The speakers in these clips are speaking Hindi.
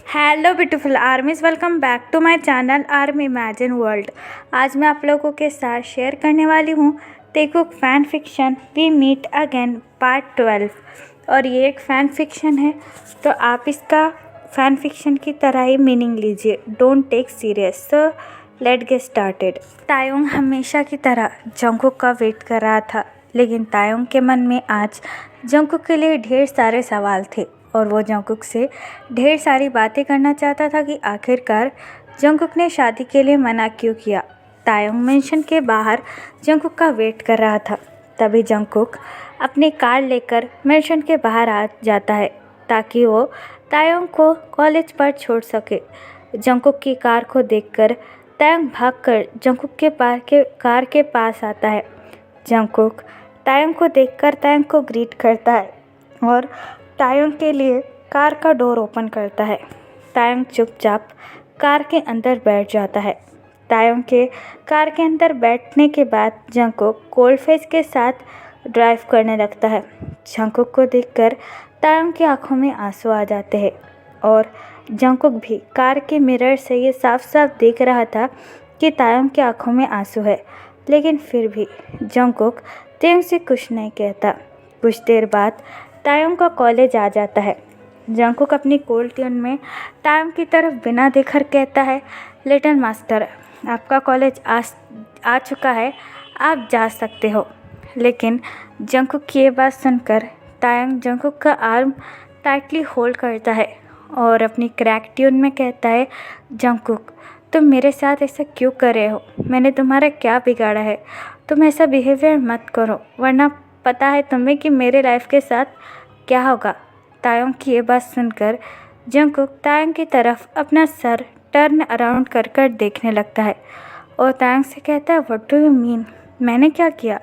Hello beautiful armies, welcome back to my channel army imagine world. आज मैं आप लोगों के साथ शेयर करने वाली हूँ Taekook fan fiction we meet again part 12। और ये एक फ़ैन फिक्शन है, तो आप इसका फ़ैन फिक्शन की तरह ही मीनिंग लीजिए, don't take serious. So let get started. Taeyong हमेशा की तरह जंगकुक का वेट कर रहा था, लेकिन तायोंग के मन में आज जंगकुक के लिए ढेर सारे सवाल थे और वो जंगकुक से ढेर सारी बातें करना चाहता था कि आखिरकार जंगकुक ने शादी के लिए मना क्यों किया। तायोंग मेंशन के बाहर जंगकुक का वेट कर रहा था। तभी जंगकुक अपनी कार लेकर मेंशन के बाहर आ जाता है ताकि वो तायोंग को कॉलेज पर छोड़ सके। जंगकुक की कार को देखकर तायोंग भागकर जंगकुक के कार के पास आता है। जंगकुक तायोंग को देखकर तायोंग को ग्रीट करता है और तायोंग के लिए कार का डोर ओपन करता है। तायोंग चुपचाप कार के अंदर बैठ जाता है। तायोंग के कार के अंदर बैठने के बाद जंगकुक कोल्ड फेस के साथ ड्राइव करने लगता है। जंगकुक को देखकर तायोंग की आंखों में आंसू आ जाते हैं और जंगकुक भी कार के मिरर से ये साफ साफ देख रहा था कि तायोंग की आंखों में आंसू है, लेकिन फिर भी जंगकुक तायोंग से कुछ नहीं कहता। कुछ देर बाद तायोंग का कॉलेज आ जाता है। जंगकुक अपनी कोल्ड ट्यून में तायोंग की तरफ बिना देखकर कहता है, लिटिल मास्टर, आपका कॉलेज आ चुका है, आप जा सकते हो। लेकिन जंगकुक की ये बात सुनकर तायोंग जंगकुक का आर्म टाइटली होल्ड करता है और अपनी क्रैक ट्यून में कहता है, जंगकुक, तुम मेरे साथ ऐसा क्यों कर रहे हो? मैंने तुम्हारा क्या बिगाड़ा है? तुम ऐसा बिहेवियर मत करो, वरना पता है तुम्हें कि मेरे लाइफ के साथ क्या होगा। तायोंग की ये बात सुनकर जंगकुक तायोंग की तरफ अपना सर टर्न अराउंड कर कर देखने लगता है और तायोंग से कहता है, व्हाट डू यू मीन? मैंने क्या किया?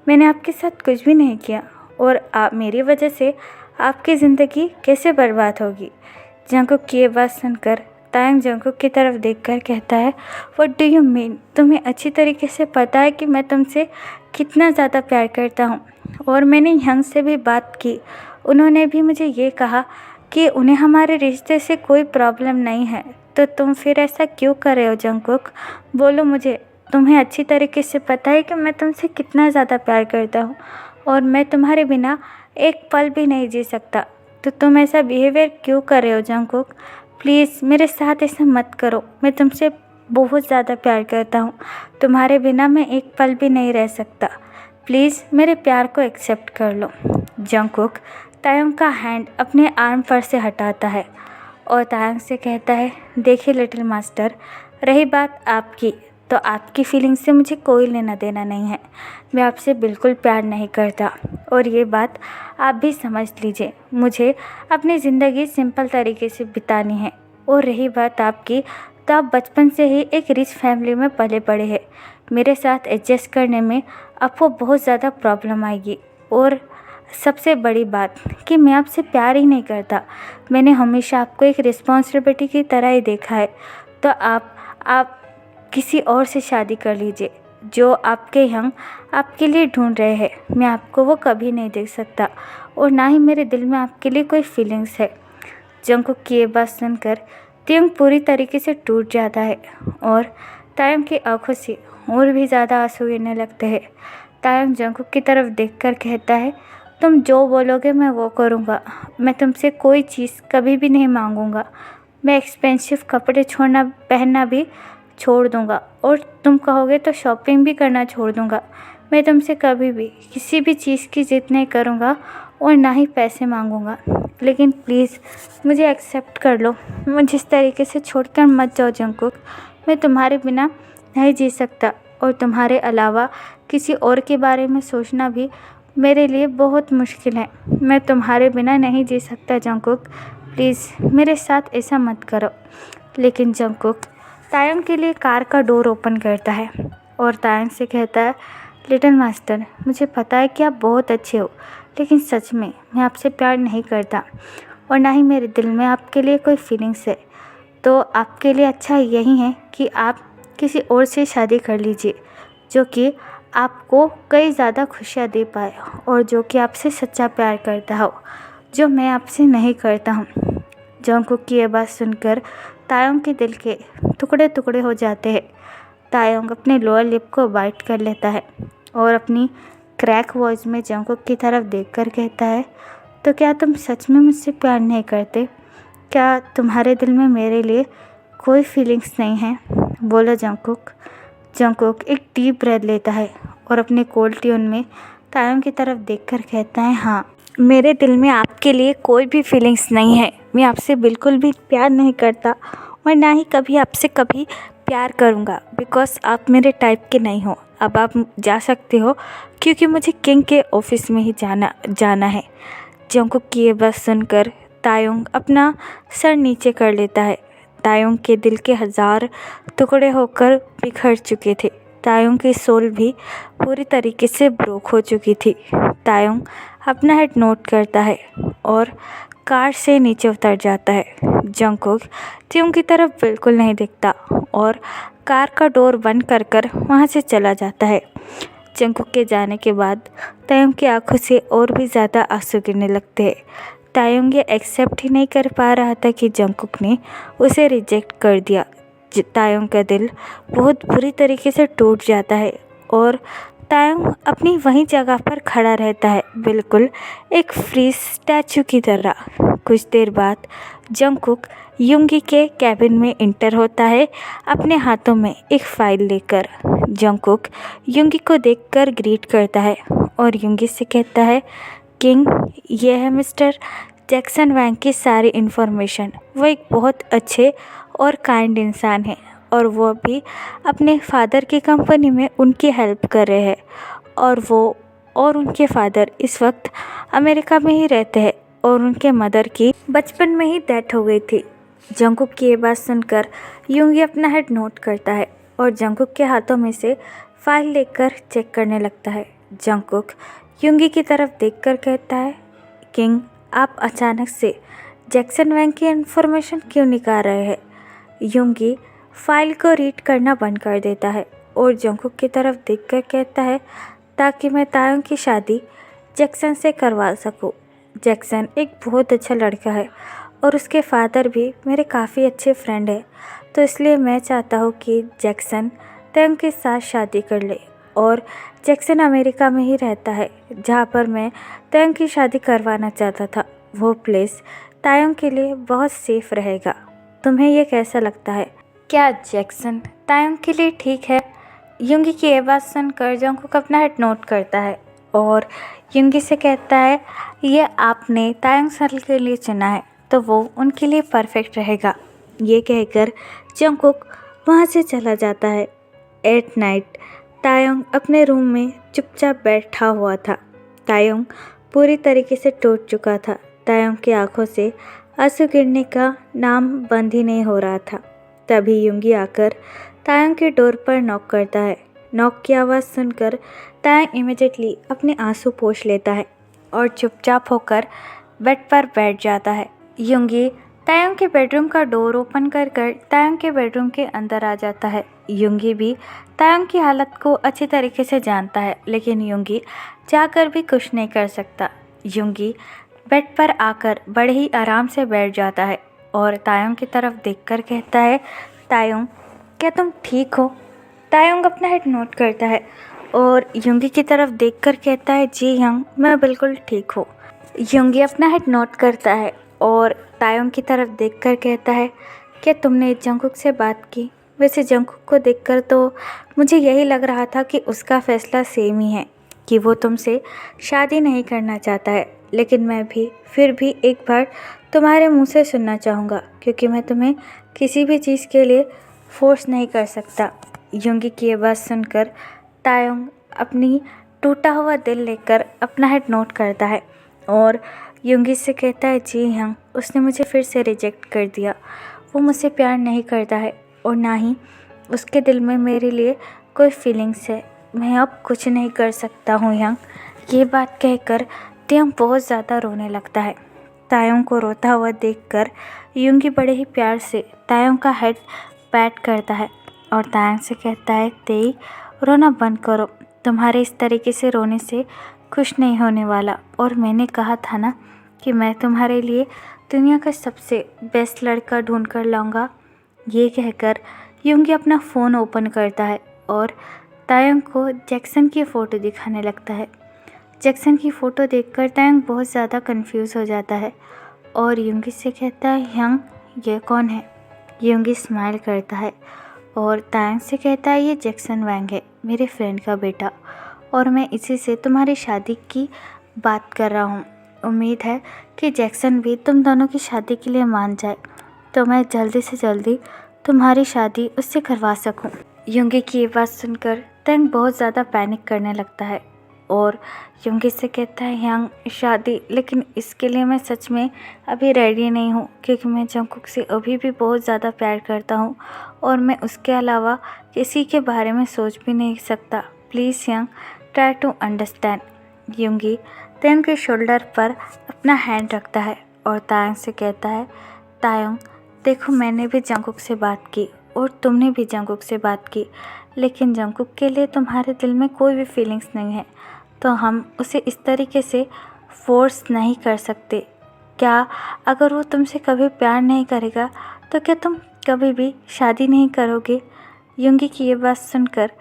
मैंने आपके साथ कुछ भी नहीं किया और आप मेरी वजह से आपकी ज़िंदगी कैसे बर्बाद होगी? जंगकुक की ये बात सुनकर तायोंग जंगकुक की तरफ देखकर कहता है, व्हाट डू यू मीन? तुम्हें अच्छी तरीके से पता है कि मैं तुमसे कितना ज़्यादा प्यार करता हूँ और मैंने यंग से भी बात की, उन्होंने भी मुझे ये कहा कि उन्हें हमारे रिश्ते से कोई प्रॉब्लम नहीं है, तो तुम फिर ऐसा क्यों कर रहे हो? जंगकुक, बोलो मुझे, तुम्हें अच्छी तरीके से पता है कि मैं तुमसे कितना ज़्यादा प्यार करता हूँ और मैं तुम्हारे बिना एक पल भी नहीं जी सकता, तो तुम ऐसा बिहेवियर क्यों कर रहे हो? जंगकुक, प्लीज़ मेरे साथ ऐसा मत करो, मैं तुमसे बहुत ज़्यादा प्यार करता हूँ, तुम्हारे बिना मैं एक पल भी नहीं रह सकता, प्लीज़ मेरे प्यार को एक्सेप्ट कर लो। जंगकुक तायोंग का हैंड अपने आर्म पर से हटाता है और तायोंग से कहता है, देखिए लिटिल मास्टर, रही बात आपकी, तो आपकी फीलिंग से मुझे कोई लेना देना नहीं है। मैं आपसे बिल्कुल प्यार नहीं करता और ये बात आप भी समझ लीजिए। मुझे अपनी ज़िंदगी सिंपल तरीके से बितानी है और रही बात आपकी, तो आप बचपन से ही एक रिच फैमिली में पले बड़े हैं। मेरे साथ एडजस्ट करने में आपको बहुत ज़्यादा प्रॉब्लम आएगी और सबसे बड़ी बात कि मैं आपसे प्यार ही नहीं करता, मैंने हमेशा आपको एक रिस्पॉन्सिबिलिटी की तरह ही देखा है, तो आप किसी और से शादी कर लीजिए। जो आपके यंग आपके लिए ढूंढ रहे हैं, मैं आपको वो कभी नहीं देख सकता और ना ही मेरे दिल में आपके लिए कोई फीलिंग्स है। जंगकुक की ये बात सुनकर तायोंग पूरी तरीके से टूट जाता है और तायोंग की आंखों से और भी ज़्यादा आंसू गिरने लगते हैं। तायोंग जंगकुक की तरफ देखकर कहता है, तुम जो बोलोगे मैं वो करूँगा, मैं तुमसे कोई चीज़ कभी भी नहीं मांगूंगा, मैं एक्सपेंसिव कपड़े पहनना भी छोड़ दूँगा और तुम कहोगे तो शॉपिंग भी करना छोड़ दूँगा। मैं तुमसे कभी भी किसी भी चीज़ की ज़िद नहीं करूँगा और ना ही पैसे मांगूंगा, लेकिन प्लीज़ मुझे एक्सेप्ट कर लो, मुझे इस तरीके से छोड़कर मत जाओ जंगकुक, मैं तुम्हारे बिना नहीं जी सकता और तुम्हारे अलावा किसी और के बारे में सोचना भी मेरे लिए बहुत मुश्किल है। मैं तुम्हारे बिना नहीं जी सकता जंगकुक, प्लीज़ मेरे साथ ऐसा मत करो। लेकिन जंगकुक तायोंग के लिए कार का डोर ओपन करता है और तायोंग से कहता है, लिटिल मास्टर, मुझे पता है कि आप बहुत अच्छे हो, लेकिन सच में मैं आपसे प्यार नहीं करता और ना ही मेरे दिल में आपके लिए कोई फीलिंग्स है, तो आपके लिए अच्छा यही है कि आप किसी और से शादी कर लीजिए जो कि आपको कई ज़्यादा खुशियाँ दे पाए और जो कि आपसे सच्चा प्यार करता हो, जो मैं आपसे नहीं करता हूँ। जंगकुक की ये बात सुनकर तायोंग के दिल के टुकड़े टुकड़े हो जाते हैं। तायोंग अपने लोअर लिप को बाइट कर लेता है और अपनी क्रैक वॉइस में जंगकुक की तरफ देखकर कहता है, तो क्या तुम सच में मुझसे प्यार नहीं करते? क्या तुम्हारे दिल में मेरे लिए कोई फीलिंग्स नहीं है? बोलो जंगकुक। जंगकुक एक डीप ब्रेथ लेता है और अपने कोल्ड ट्यून में तायोंग की तरफ देखकर कहता है, हाँ, मेरे दिल में आपके लिए कोई भी फीलिंग्स नहीं है। मैं आपसे बिल्कुल भी प्यार नहीं करता और ना ही कभी आपसे कभी प्यार करूँगा, बिकॉज आप मेरे टाइप के नहीं हो। अब आप जा सकते हो क्योंकि मुझे किंग के ऑफिस में ही जाना है। जंगकुक की ये बात सुनकर तायोंग अपना सर नीचे कर लेता है। तायोंग के दिल के 1000 टुकड़े होकर बिखर चुके थे। तायोंग की सोल भी पूरी तरीके से ब्रोक हो चुकी थी। तायोंग अपना हेड नोट करता है और कार से नीचे उतर जाता है। जंगकुक तायोंग की तरफ बिल्कुल नहीं देखता और कार का डोर बंद कर वहाँ से चला जाता है। जंगकुक के जाने के बाद तायोंग की आंखों से और भी ज़्यादा आंसू गिरने लगते हैं। तायोंग ये एक्सेप्ट ही नहीं कर पा रहा था कि जंगकुक ने उसे रिजेक्ट कर दिया। तायोंग का दिल बहुत बुरी तरीके से टूट जाता है और तायोंग अपनी वही जगह पर खड़ा रहता है, बिल्कुल एक फ्रीज स्टैचू की तरह। कुछ देर बाद जंगकुक युंगी के कैबिन में इंटर होता है, अपने हाथों में एक फाइल लेकर। जंगकुक युंगी को देखकर ग्रीट करता है और युंगी से कहता है, किंग, ये है मिस्टर जैक्सन वैंग की सारी इन्फॉर्मेशन। वो एक बहुत अच्छे और काइंड इंसान है और वो भी अपने फादर की कंपनी में उनकी हेल्प कर रहे हैं और वो और उनके फादर इस वक्त अमेरिका में ही रहते हैं और उनके मदर की बचपन में ही डेथ हो गई थी। जंगकुक की ये बात सुनकर युंगी अपना हेड नोट करता है और जंगकुक के हाथों में से फाइल लेकर चेक करने लगता है। जंगकुक युंगी की तरफ देखकर कहता है, किंग, आप अचानक से जैक्सन वैंग की इन्फॉर्मेशन क्यों निकाल रहे हैं? युंगी फाइल को रीड करना बंद कर देता है और जंगकुक की तरफ देखकर कहता है, ताकि मैं तायोंग की शादी जैक्सन से करवा सकूं। जैक्सन एक बहुत अच्छा लड़का है और उसके फादर भी मेरे काफ़ी अच्छे फ्रेंड हैं, तो इसलिए मैं चाहता हूँ कि जैक्सन तायोंग के साथ शादी कर ले। और जैक्सन अमेरिका में ही रहता है जहाँ पर मैं तायोंग की शादी करवाना चाहता था। वो प्लेस तायोंग के लिए बहुत सेफ रहेगा। तुम्हें ये कैसा लगता है? क्या जैक्सन तायोंग के लिए ठीक है? युंगी की ये बात सुनकर जंगकुक अपना हेड नोट करता है और युंगी से कहता है, ये आपने तायोंग सर के लिए चुना है तो वो उनके लिए परफेक्ट रहेगा। ये कहकर जंगकुक वहाँ से चला जाता है। एट नाइट तायोंग अपने रूम में चुपचाप बैठा हुआ था। तायोंग पूरी तरीके से टूट चुका था। तायोंग की आंखों से आंसू गिरने का नाम बंद ही नहीं हो रहा था। तभी युंगी आकर तायोंग के डोर पर नॉक करता है। नॉक की आवाज़ सुनकर तायोंग इमिडिएटली अपने आंसू पोंछ लेता है और चुपचाप होकर बेड पर बैठ जाता है। युंगी तायोंग के बेडरूम का डोर ओपन कर तायोंग के बेडरूम के अंदर आ जाता है। युंगी भी तायोंग की हालत को अच्छी तरीके से जानता है, लेकिन युंगी जाकर भी कुछ नहीं कर सकता। युंगी बेड पर आकर बड़े ही आराम से बैठ जाता है और तायोंग की तरफ देखकर कहता है, तायोंग, क्या तुम ठीक हो? तायोंग अपना हेड नोट करता है और युंगी की तरफ देखकर कहता है, जी हाँ, मैं बिल्कुल ठीक हूँ। युंगी अपना हेड नोट करता है और तायोंग की तरफ देखकर कहता है, क्या तुमने जंगकुक से बात की? वैसे जंगकुक को देखकर तो मुझे यही लग रहा था कि उसका फ़ैसला सेम ही है कि वो तुमसे शादी नहीं करना चाहता है, लेकिन मैं भी फिर भी एक बार तुम्हारे मुंह से सुनना चाहूँगा, क्योंकि मैं तुम्हें किसी भी चीज़ के लिए फोर्स नहीं कर सकता। युंगी की ये बात सुनकर तायोंग अपनी टूटा हुआ दिल लेकर अपना हेड नोट करता है और युंगी से कहता है, जी हाँ, उसने मुझे फिर से रिजेक्ट कर दिया। वो मुझसे प्यार नहीं करता है और ना ही उसके दिल में मेरे लिए कोई फीलिंग्स है। मैं अब कुछ नहीं कर सकता हूँ यंग। ये बात कहकर तायोंग बहुत ज़्यादा रोने लगता है। तायोंग को रोता हुआ देखकर युंगी बड़े ही प्यार से तायोंग का हेड पैट करता है और तायोंग से कहता है, तेई, रोना बंद करो। तुम्हारे इस तरीके से रोने से कुछ नहीं होने वाला और मैंने कहा था ना कि मैं तुम्हारे लिए दुनिया का सबसे बेस्ट लड़का ढूंढ कर लाऊंगा। ये कहकर यूंगी अपना फ़ोन ओपन करता है और तायंग को जैक्सन की फ़ोटो दिखाने लगता है। जैक्सन की फ़ोटो देखकर तायंग बहुत ज़्यादा कंफ्यूज हो जाता है और यूंगी से कहता है, यंग, ये कौन है? यूंगी स्माइल करता है और तायंग से कहता है, ये जैक्सन वैंग है, मेरे फ्रेंड का बेटा, और मैं इसी से तुम्हारी शादी की बात कर रहा हूँ। उम्मीद है कि जैक्सन भी तुम दोनों की शादी के लिए मान जाए, तो मैं जल्दी से जल्दी तुम्हारी शादी उससे करवा सकूं। यूंगी की ये बात सुनकर तायंग बहुत ज़्यादा पैनिक करने लगता है और यूंगी से कहता है, यंग, शादी, लेकिन इसके लिए मैं सच में अभी रेडी नहीं हूँ, क्योंकि मैं जंगकुक से अभी भी बहुत ज़्यादा प्यार करता हूँ और मैं उसके अलावा किसी के बारे में सोच भी नहीं सकता। Please young, try to understand. Yoongi Taeyong के शोल्डर पर अपना हैंड रखता है और तायंग से कहता है, तायंग, देखो, मैंने भी जंगकुक से बात की और तुमने भी जंगकुक से बात की, लेकिन जंगकुक के लिए तुम्हारे दिल में कोई भी फीलिंग्स नहीं है, तो हम उसे इस तरीके से फोर्स नहीं कर सकते। क्या अगर वो तुमसे कभी प्यार नहीं करेगा तो क्या तुम कभी भी शादी नहीं करोगे? यूंगी की ये बात सुनकर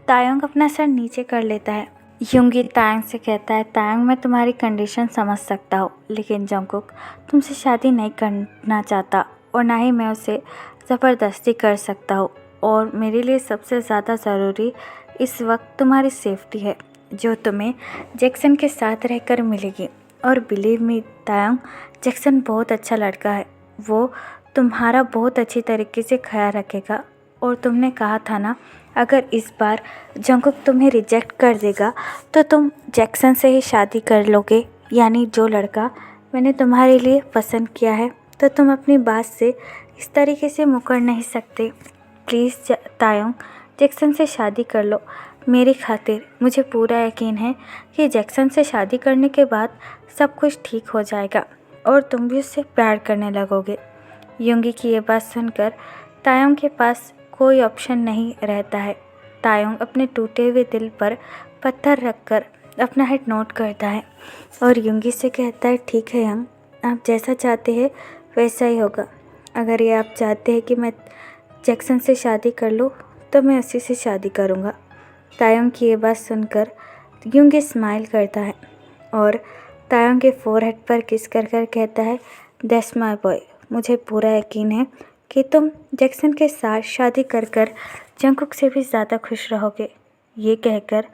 तायंग अपना सर नीचे कर लेता है। यूंगी तायंग से कहता है, तायंग, मैं तुम्हारी कंडीशन समझ सकता हूँ, लेकिन जंगकुक तुमसे शादी नहीं करना चाहता और ना ही मैं उसे ज़बरदस्ती कर सकता हूँ, और मेरे लिए सबसे ज़्यादा ज़रूरी इस वक्त तुम्हारी सेफ्टी है, जो तुम्हें जैक्सन के साथ रहकर मिलेगी। और बिलीव मी तायंग, जैक्सन बहुत अच्छा लड़का है, वो तुम्हारा बहुत अच्छी तरीके से ख्याल रखेगा। और तुमने कहा था ना, अगर इस बार जंगकुक तुम्हें रिजेक्ट कर देगा तो तुम जैक्सन से ही शादी कर लोगे, यानी जो लड़का मैंने तुम्हारे लिए पसंद किया है, तो तुम अपनी बात से इस तरीके से मुकर नहीं सकते। प्लीज़ तायंग, जैक्सन से शादी कर लो मेरी खातिर। मुझे पूरा यकीन है कि जैक्सन से शादी करने के बाद सब कुछ ठीक हो जाएगा और तुम भी उससे प्यार करने लगोगे। यूंगी की ये बात सुनकर तायंग के पास कोई ऑप्शन नहीं रहता है। तायंग अपने टूटे हुए दिल पर पत्थर रखकर अपना हेड नोट करता है और यूंगी से कहता है, ठीक है यंग, आप जैसा चाहते हैं वैसा ही होगा। अगर ये आप चाहते हैं कि मैं जैक्सन से शादी कर लूँ तो मैं उसी से शादी करूँगा। तायंग की ये बात सुनकर यूंगी स्माइल करता है और तायंग के फोरहेड पर किस कर कर कहता है, दैट्स माय बॉय, मुझे पूरा यकीन है कि तुम जैक्सन के साथ शादी कर कर जंगकुक से भी ज़्यादा खुश रहोगे। ये कहकर